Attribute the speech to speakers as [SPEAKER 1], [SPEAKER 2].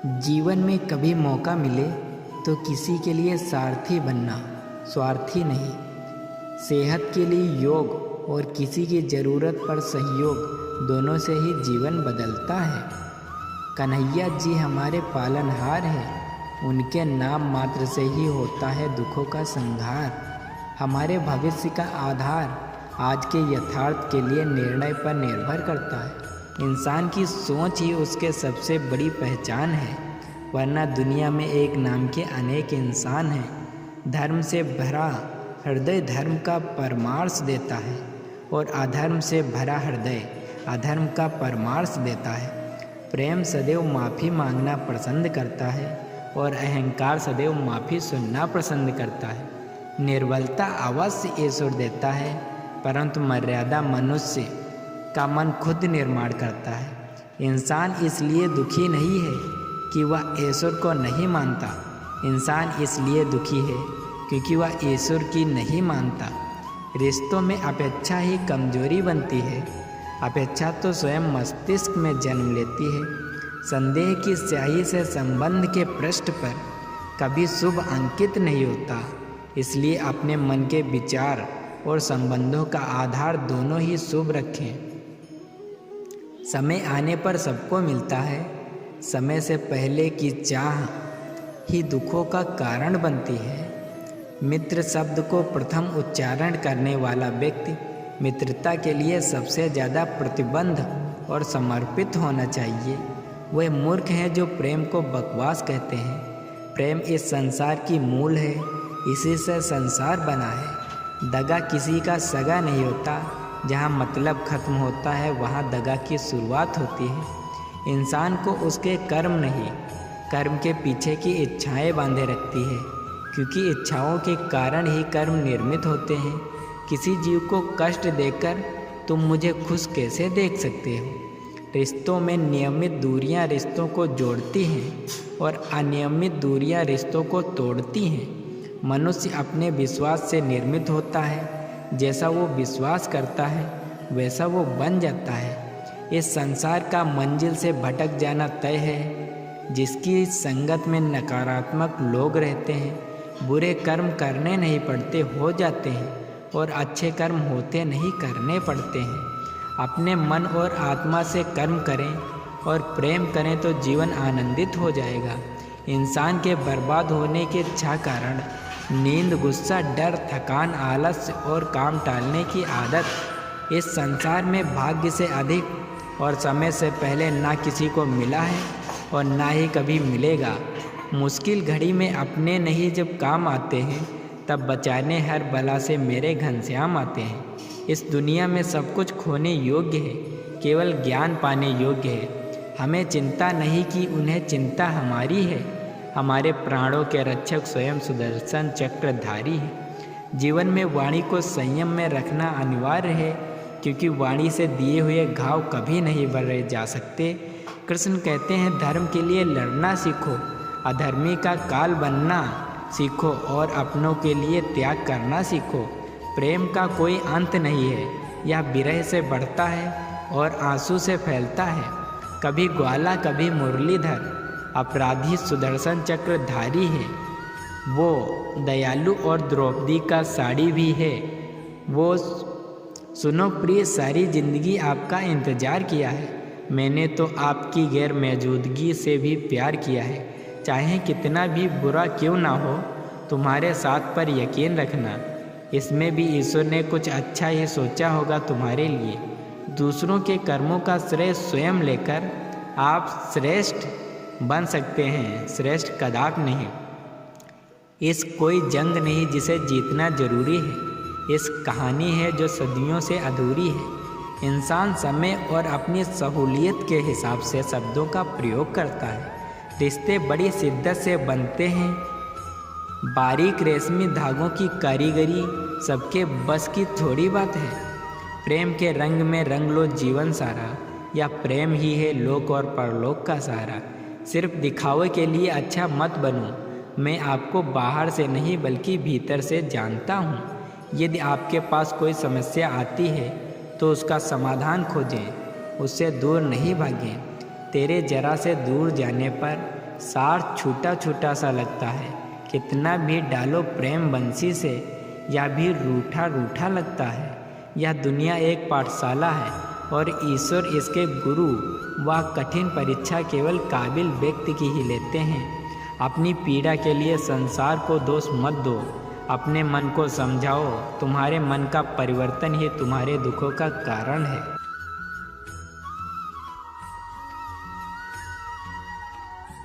[SPEAKER 1] जीवन में कभी मौका मिले तो किसी के लिए सारथी बनना, स्वार्थी नहीं। सेहत के लिए योग और किसी की ज़रूरत पर सहयोग, दोनों से ही जीवन बदलता है। कन्हैया जी हमारे पालनहार हैं, उनके नाम मात्र से ही होता है दुखों का संहार। हमारे भविष्य का आधार आज के यथार्थ के लिए निर्णय पर निर्भर करता है। इंसान की सोच ही उसके सबसे बड़ी पहचान है, वरना दुनिया में एक नाम के अनेक इंसान हैं। धर्म से भरा हृदय धर्म का परमार्श देता है और अधर्म से भरा हृदय अधर्म का परमार्श देता है। प्रेम सदैव माफ़ी मांगना पसंद करता है और अहंकार सदैव माफ़ी सुनना पसंद करता है। निर्बलता अवश्य ईश्वर देता है, परंतु मर्यादा मनुष्य का मन खुद निर्माण करता है। इंसान इसलिए दुखी नहीं है कि वह ईश्वर को नहीं मानता, इंसान इसलिए दुखी है क्योंकि वह ईश्वर की नहीं मानता। रिश्तों में अपेक्षा ही कमजोरी बनती है। अपेक्षा तो स्वयं मस्तिष्क में जन्म लेती है। संदेह की स्याही से संबंध के पृष्ठ पर कभी शुभ अंकित नहीं होता। इसलिए अपने मन के विचार और संबंधों का आधार दोनों ही शुभ रखें। समय आने पर सबको मिलता है, समय से पहले की चाह ही दुखों का कारण बनती है। मित्र शब्द को प्रथम उच्चारण करने वाला व्यक्ति मित्रता के लिए सबसे ज़्यादा प्रतिबद्ध और समर्पित होना चाहिए। वह मूर्ख हैं जो प्रेम को बकवास कहते हैं। प्रेम इस संसार की मूल है, इसी से संसार बना है। दगा किसी का सगा नहीं होता। जहाँ मतलब खत्म होता है वहाँ दगा की शुरुआत होती है। इंसान को उसके कर्म नहीं, कर्म के पीछे की इच्छाएं बांधे रखती है, क्योंकि इच्छाओं के कारण ही कर्म निर्मित होते हैं। किसी जीव को कष्ट देकर तुम मुझे खुश कैसे देख सकते हो? रिश्तों में नियमित दूरियां रिश्तों को जोड़ती हैं और अनियमित दूरियां रिश्तों को तोड़ती हैं। मनुष्य अपने विश्वास से निर्मित होता है। जैसा वो विश्वास करता है वैसा वो बन जाता है। इस संसार का मंजिल से भटक जाना तय है। जिसकी संगत में नकारात्मक लोग रहते हैं, बुरे कर्म करने नहीं पड़ते, हो जाते हैं, और अच्छे कर्म होते नहीं, करने पड़ते हैं। अपने मन और आत्मा से कर्म करें और प्रेम करें तो जीवन आनंदित हो जाएगा। इंसान के बर्बाद होने के 6 कारण: नींद, गुस्सा, डर, थकान, आलस्य और काम टालने की आदत इस संसार में भाग्य से अधिक और समय से पहले ना किसी को मिला है और ना ही कभी मिलेगा। मुश्किल घड़ी में अपने नहीं जब काम आते हैं, तब बचाने हर बला से मेरे घनश्याम आते हैं। इस दुनिया में सब कुछ खोने योग्य है, केवल ज्ञान पाने योग्य है। हमें चिंता नहीं कि उन्हें चिंता हमारी है। हमारे प्राणों के रक्षक स्वयं सुदर्शन चक्रधारी है। जीवन में वाणी को संयम में रखना अनिवार्य है, क्योंकि वाणी से दिए हुए घाव कभी नहीं भरे जा सकते। कृष्ण कहते हैं, धर्म के लिए लड़ना सीखो, अधर्मी का काल बनना सीखो और अपनों के लिए त्याग करना सीखो। प्रेम का कोई अंत नहीं है। यह विरह से बढ़ता है और आंसू से फैलता है। कभी ग्वाला कभी मुरलीधर, अपराधी सुदर्शन चक्रधारी है। वो दयालु और द्रौपदी का साड़ी भी है। वो सुनो प्रिय, सारी जिंदगी आपका इंतजार किया है। मैंने तो आपकी गैर मौजूदगी से भी प्यार किया है। चाहे कितना भी बुरा क्यों ना हो, तुम्हारे साथ पर यकीन रखना, इसमें भी ईश्वर ने कुछ अच्छा ही सोचा होगा तुम्हारे लिए। दूसरों के कर्मों का श्रेय स्वयं लेकर आप श्रेष्ठ बन सकते हैं, श्रेष्ठ कदाप नहीं। इस कोई जंग नहीं जिसे जीतना जरूरी है। इस कहानी है जो सदियों से अधूरी है। इंसान समय और अपनी सहूलियत के हिसाब से शब्दों का प्रयोग करता है। रिश्ते बड़ी शिद्दत से बनते हैं। बारीक रेशमी धागों की कारीगरी सबके बस की थोड़ी बात है। प्रेम के रंग में रंग लो जीवन सारा, या प्रेम ही है लोक और परलोक का सहारा। सिर्फ दिखावे के लिए अच्छा मत बनो। मैं आपको बाहर से नहीं बल्कि भीतर से जानता हूँ। यदि आपके पास कोई समस्या आती है तो उसका समाधान खोजें, उससे दूर नहीं भागें। तेरे जरा से दूर जाने पर सार छोटा छोटा सा लगता है, कितना भी डालो प्रेम बंसी से यह भी रूठा रूठा लगता है। यह दुनिया एक पाठशाला है और ईश्वर इसके गुरु। वह कठिन परीक्षा केवल काबिल व्यक्ति की ही लेते हैं। अपनी पीड़ा के लिए संसार को दोष मत दो, अपने मन को समझाओ। तुम्हारे मन का परिवर्तन ही तुम्हारे दुखों का कारण है।